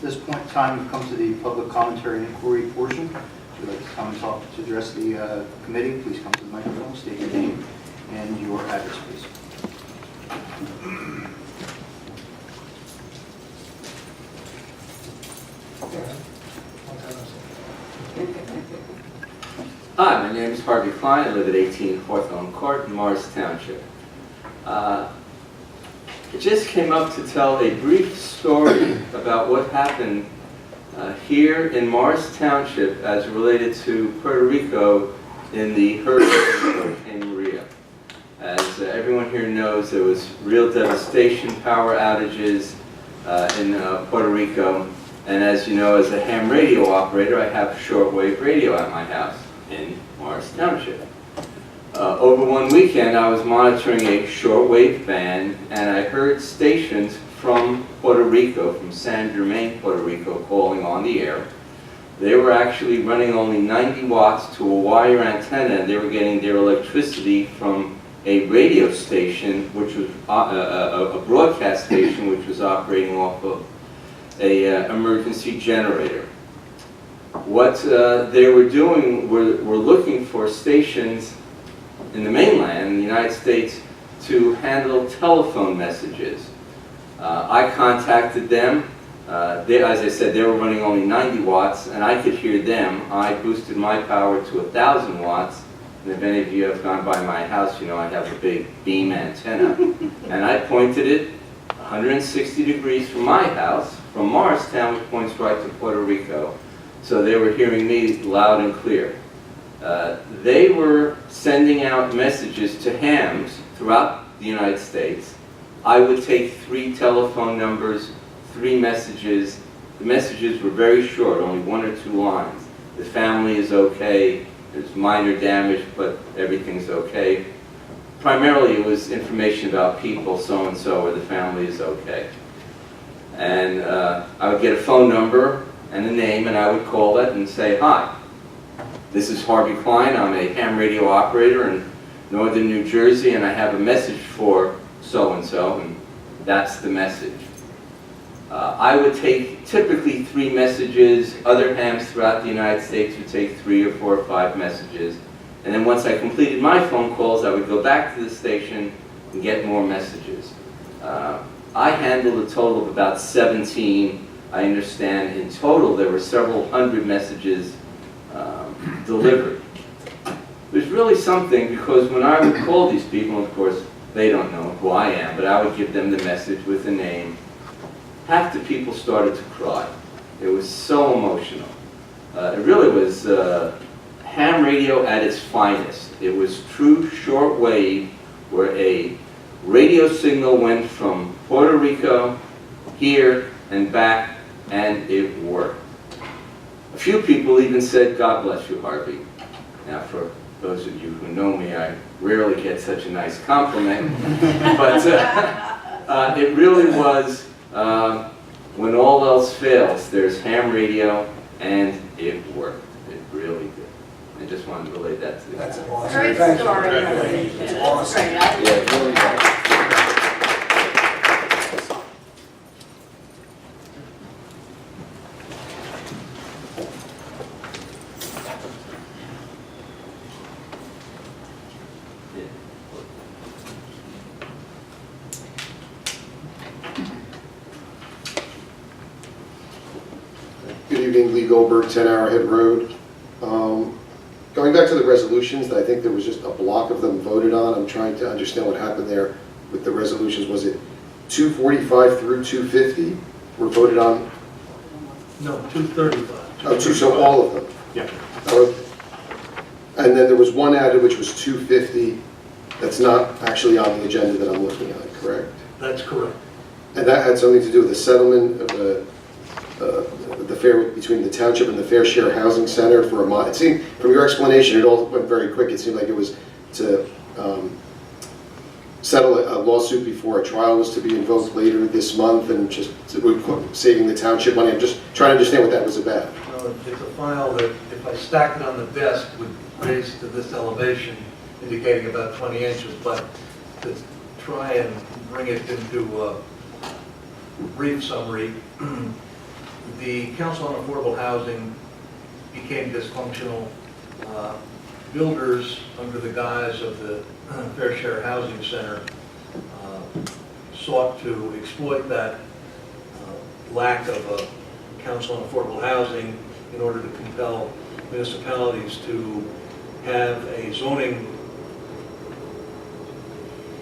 this point in time, we've come to the public commentary and inquiry portion. If you'd like to come and talk to address the committee, please come to the microphone, state your name and your address, please. Hi, my name is Harvey Klein. I live at 18 Hawthorne Court in Morris Township. I just came up to tell a brief story about what happened here in Morris Township as related to Puerto Rico in the Hurricane Maria. As everyone here knows, there was real devastation, power outages in Puerto Rico. And as you know, as a ham radio operator, I have shortwave radio at my house in Morris Township. Over one weekend, I was monitoring a shortwave band, and I heard stations from Puerto Rico, from San Germain, Puerto Rico, calling on the air. They were actually running only 90 watts to a wire antenna, and they were getting their electricity from a radio station, which was a broadcast station, which was operating off of an emergency generator. What they were doing were looking for stations in the mainland, in the United States, to handle telephone messages. I contacted them. As I said, they were running only 90 watts, and I could hear them. I boosted my power to 1,000 watts. And if any of you have gone by my house, you know I have a big beam antenna. And I pointed it 160 degrees from my house, from Morristown, which points right to Puerto Rico. So they were hearing me loud and clear. They were sending out messages to hams throughout the United States. I would take 3 telephone numbers, 3 messages. The messages were very short, only 1 or 2 lines. The family is okay, there's minor damage, but everything's okay. Primarily it was information about people, so-and-so, or the family is okay. And I would get a phone number and a name, and I would call it and say, hi, this is Harvey Klein. I'm a ham radio operator in northern New Jersey, and I have a message for so-and-so, and that's the message. I would take typically 3 messages. Other hams throughout the United States would take 3 or 4 or 5 messages. And then once I completed my phone calls, I would go back to the station and get more messages. I handled a total of about 17. I understand in total there were several hundred messages delivered. It was really something, because when I would call these people, and of course they don't know who I am, but I would give them the message with the name. Half the people started to cry. It was so emotional. It really was ham radio at its finest. It was true shortwave, where a radio signal went from Puerto Rico, here, and back, and it worked. A few people even said, God bless you, Harvey. Now, for those of you who know me, I rarely get such a nice compliment, but it really was, when all else fails, there's ham radio, and it worked. It really did. I just wanted to relate that to you. That's awesome. Great Thank story. you. That's That's awesome. great. Yeah, it really was. Good evening, Lee Goldberg, 10 Arrowhead Road. Going back to the resolutions, I think there was just a block of them voted on. I'm trying to understand what happened there with the resolutions. Was it 245 through 250 were voted on? No, 235. Oh, so all of them? Yeah. Okay. And then there was one added, which was 250. That's not actually on the agenda that I'm looking at, correct? That's correct. And that had something to do with the settlement of the fair between the township and the Fair Share Housing Center for a month. It seemed, from your explanation, it all went very quick. It seemed like it was to settle a lawsuit before a trial was to be invoked later this month, and just saving the township money. I'm just trying to understand what that was about. It's a file that, if I stacked it on the desk, would raise to this elevation, indicating about 20 inches, but to try and bring it into a brief summary, the Council on Affordable Housing became dysfunctional. Builders, under the guise of the Fair Share Housing Center, sought to exploit that lack of a Council on Affordable Housing in order to compel municipalities to have a zoning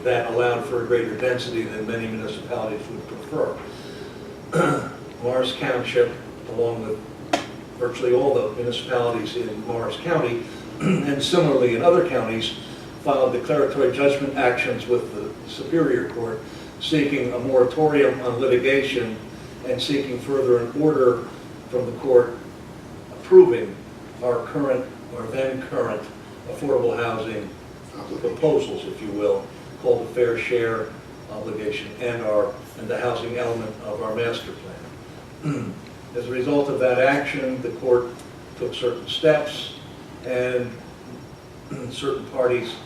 that allowed for a greater density than many municipalities would prefer. Morris Township, along with virtually all the municipalities in Morris County, and similarly in other counties, filed declaratory judgment actions with the Superior Court, seeking a moratorium on litigation and seeking further an order from the court approving our current, or then current, affordable housing proposals, if you will, called the Fair Share obligation and the housing element of our master plan. As a result of that action, the court took certain steps, and certain parties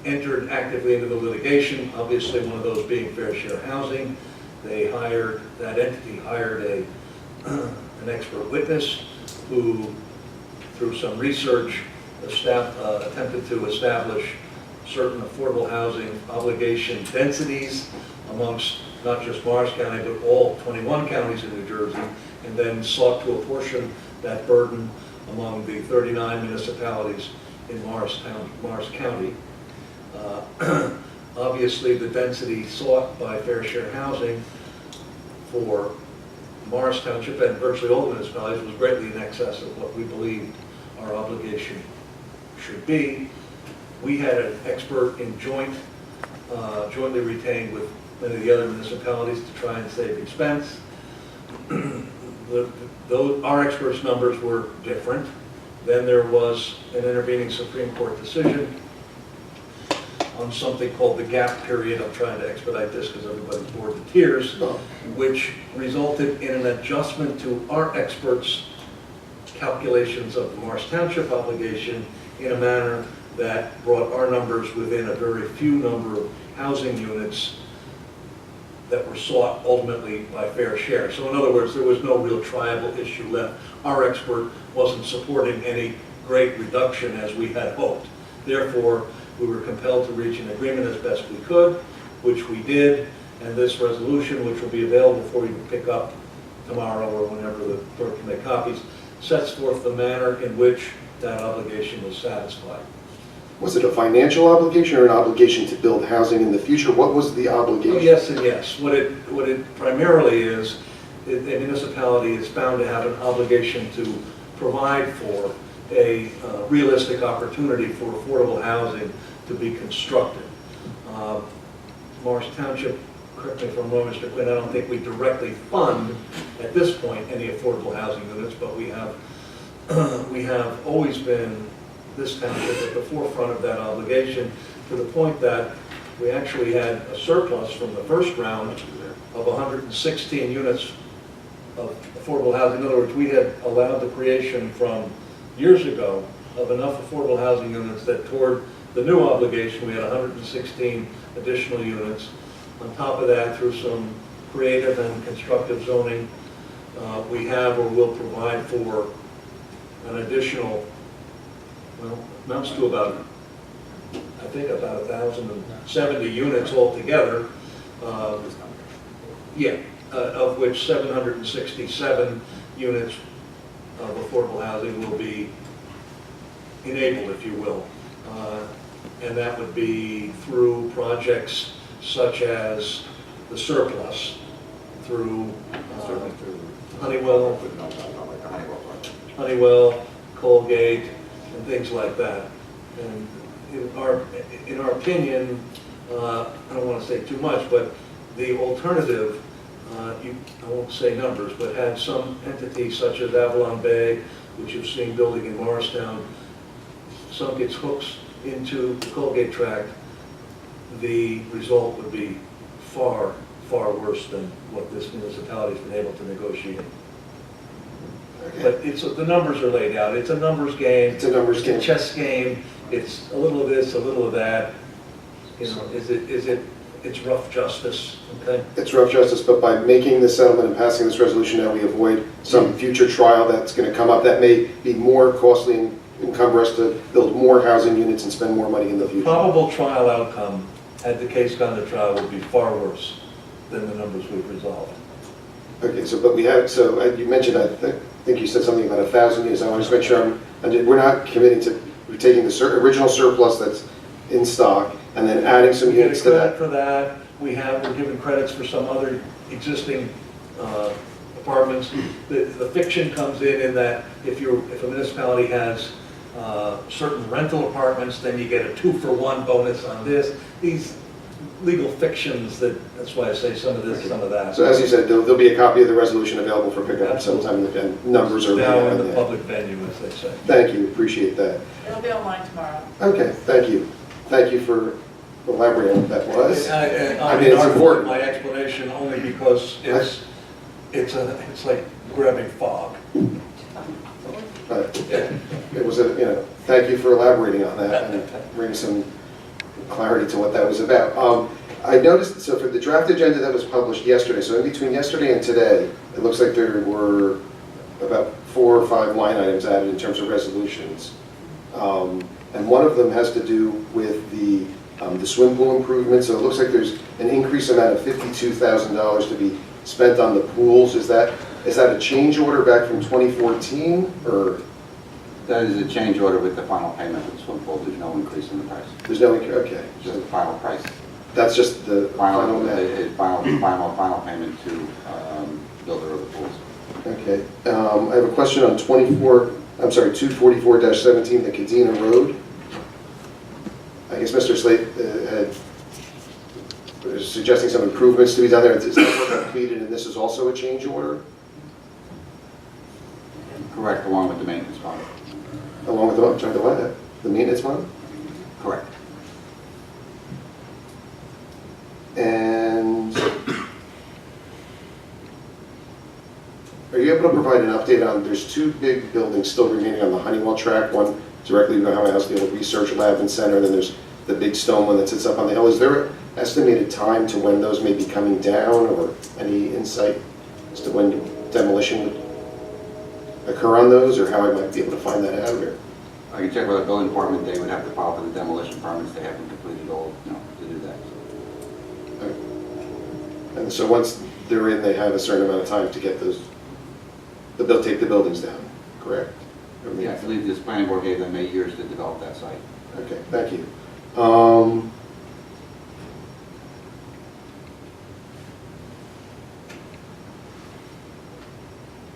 entered actively into the litigation, obviously one of those being Fair Share Housing. That entity hired an expert witness who, through some research, attempted to establish certain affordable housing obligation densities amongst not just Morris County, but all 21 counties in New Jersey, and then sought to apportion that burden among the 39 municipalities in Morris County. Obviously, the density sought by Fair Share Housing for Morris Township and virtually all the municipalities was greatly in excess of what we believed our obligation should be. We had an expert in jointly retained with many of the other municipalities to try and save expense. Our experts' numbers were different. Then there was an intervening Supreme Court decision on something called the gap period. I'm trying to expedite this because everybody's bored to tears, which resulted in an adjustment to our experts' calculations of the Morris Township obligation in a manner that brought our numbers within a very few number of housing units that were sought ultimately by Fair Share. So in other words, there was no real triable issue left. Our expert wasn't supporting any great reduction as we had hoped. Therefore, we were compelled to reach an agreement as best we could, which we did, and this resolution, which will be available for you to pick up tomorrow or whenever the clerk can make copies, sets forth the manner in which that obligation was satisfied. Was it a financial obligation or an obligation to build housing in the future? What was the obligation? Oh, yes and yes. What it primarily is, a municipality is bound to have an obligation to provide for a realistic opportunity for affordable housing to be constructed. Morris Township, correct me if I'm wrong, Mr. Quinn, I don't think we directly fund at this point any affordable housing units, but we have always been, this township, at the forefront of that obligation, to the point that we actually had a surplus from the first round of 116 units of affordable housing. In other words, we had allowed the creation from years ago of enough affordable housing units that toward the new obligation we had 116 additional units. On top of that, through some creative and constructive zoning, we have or will provide for an additional, well, amounts to about, I think about 1,070 units altogether. Of which 767 units of affordable housing will be enabled, if you will. And that would be through projects such as the surplus, through Honeywell, Colgate, and things like that. And in our opinion, I don't want to say too much, but the alternative, I won't say numbers, but had some entities such as Avalon Bay, which you've seen building in Morristown, sunk its hooks into the Colgate tract, the result would be far, far worse than what this municipality's been able to negotiate. Okay. But the numbers are laid out. It's a numbers game. It's a numbers game. It's a chess game. It's a little of this, a little of that. You know, is it it's rough justice, okay? It's rough justice, but by making this settlement and passing this resolution now, we avoid some future trial that's going to come up that may be more costly and encumber us to build more housing units and spend more money in the future. Probable trial outcome, had the case gone to trial, would be far worse than the numbers we've resolved. Okay, so, but we have, so you mentioned, I think you said something about 1,000 units. I want to just make sure we're not committing to, we're taking the original surplus that's in stock and then adding some We get units a to credit that. for that, we're given credits for some other existing apartments. The fiction comes in that if a municipality has certain rental apartments, then you get a 2-for-1 bonus on this. These legal fictions that's why I say some of this, some of that. So as you said, there'll be a copy of the resolution available for pickup sometime, and numbers are. Now in the yeah. public venue, as they say. Thank you, appreciate that. It'll be online tomorrow. Okay, thank you. Thank you for elaborating on what that was. I mean, it's important. My explanation only because it's like grabbing fog. But it was thank you for elaborating on that and bringing some clarity to what that was about. I noticed, so for the draft agenda that was published yesterday, so in between yesterday and today, it looks like there were about 4 or 5 line items added in terms of resolutions. And one of them has to do with the swim pool improvement, so it looks like there's an increased amount of $52,000 to be spent on the pools. Is that a change order back from 2014, or? That is a change order with the final payment of the swim pool. There's no increase in the price. There's no, okay. Just the final price. That's just the final amount. Final payment to builder of the pools. Okay. I have a question on 244-17, the Cadena Road. I guess Mr. Slate was suggesting some improvements to be done there. Is that work completed, and this is also a change order? Correct, along with the maintenance bond. Along with the maintenance one? Correct. And are you able to provide an update on, there's 2 big buildings still remaining on the Honeywell track, one directly behind my house, the old research lab and center, and then there's the big stone one that sits up on the hill. Is there an estimated time to when those may be coming down, or any insight as to when demolition would occur on those, or how I might be able to find that out here? I can check with the building department. They would have to file for the demolition permits. They haven't completed all, to do that. And so once they're in, they have a certain amount of time to get those, but they'll take the buildings down, correct? Yeah, I believe this planning board gave them 8 years to develop that site. Okay, thank you.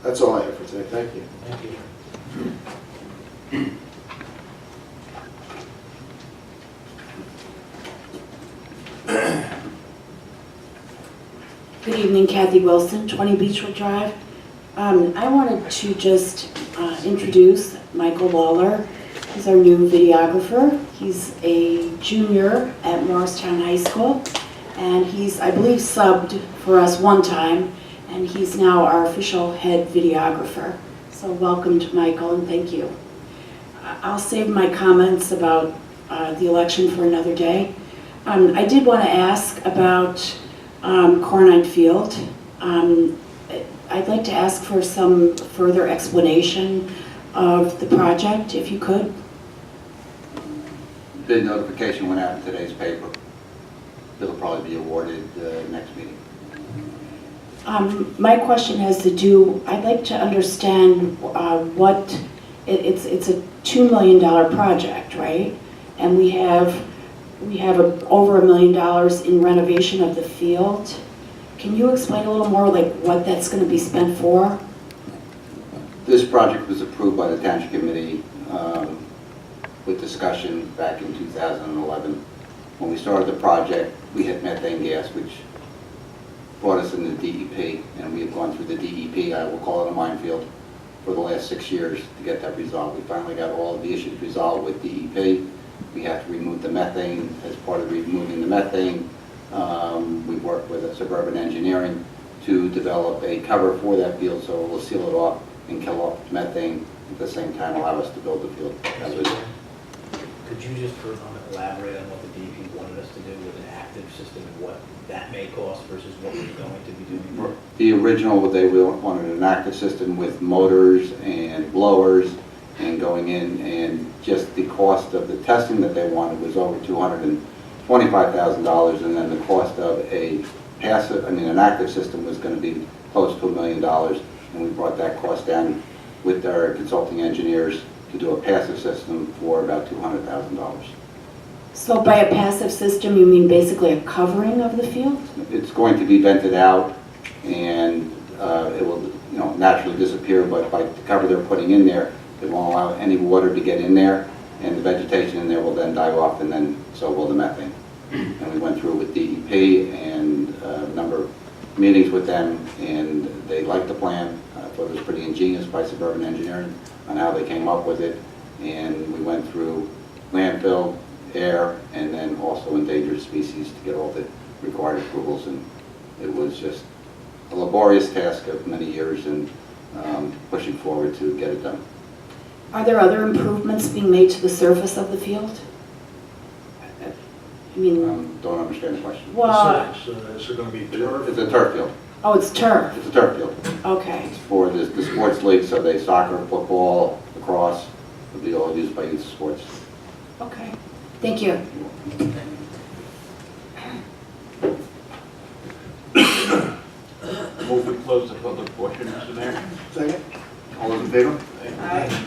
That's all I have for today, thank you. Thank you. Good evening, Kathy Wilson, 20 Beechwood Drive. I wanted to just introduce Michael Lawler. He's our new videographer. He's a junior at Morristown High School, and he's, I believe, subbed for us one time, and he's now our official head videographer. So welcome to Michael, and thank you. I'll save my comments about the election for another day. I did want to ask about Cornine Field. I'd like to ask for some further explanation of the project, if you could. Bid notification went out in today's paper. It'll probably be awarded next meeting. My question has to do, I'd like to understand what, it's a $2 million project, right? And we have over $1 million in renovation of the field. Can you explain a little more, like what that's going to be spent for? This project was approved by the Township Committee with discussion back in 2011. When we started the project, we hit methane gas, which brought us into DEP, and we have gone through the DEP, I will call it a minefield, for the last 6 years to get that resolved. We finally got all of the issues resolved with DEP. We have to remove the methane. As part of removing the methane, we worked with Suburban Engineering to develop a cover for that field so it will seal it off and kill off methane at the same time allow us to build the field. That was Could you just elaborate on what the DEP wanted us to do with an active system and what that may cost versus what we're going to be doing? The original, they wanted an active system with motors and blowers and going in, and just the cost of the testing that they wanted was over $225,000, and then the cost of an active system was going to be close to $1 million, and we brought that cost down with our consulting engineers to do a passive system for about $200,000. So by a passive system, you mean basically a covering of the field? It's going to be vented out, and it will, naturally disappear, but by the cover they're putting in there, it won't allow any water to get in there, and the vegetation in there will then die off, and then so will the methane. And we went through with DEP and a number of meetings with them, and they liked the plan. I thought it was pretty ingenious by Suburban Engineering on how they came up with it, and we went through landfill, air, and then also endangered species to get all the required approvals, and it was just a laborious task of many years, and pushing forward to get it done. Are there other improvements being made to the surface of the field? I mean, Don't understand the question. well, Is there going to be turf? It's a turf field. oh, it's turf. It's a turf field. Okay. It's for the sports league, so they soccer, football, lacrosse, will be all used by youth sports. Okay. Thank you. Move to close the public portion, Mr. Mayor. Second. All those in favor? Aye.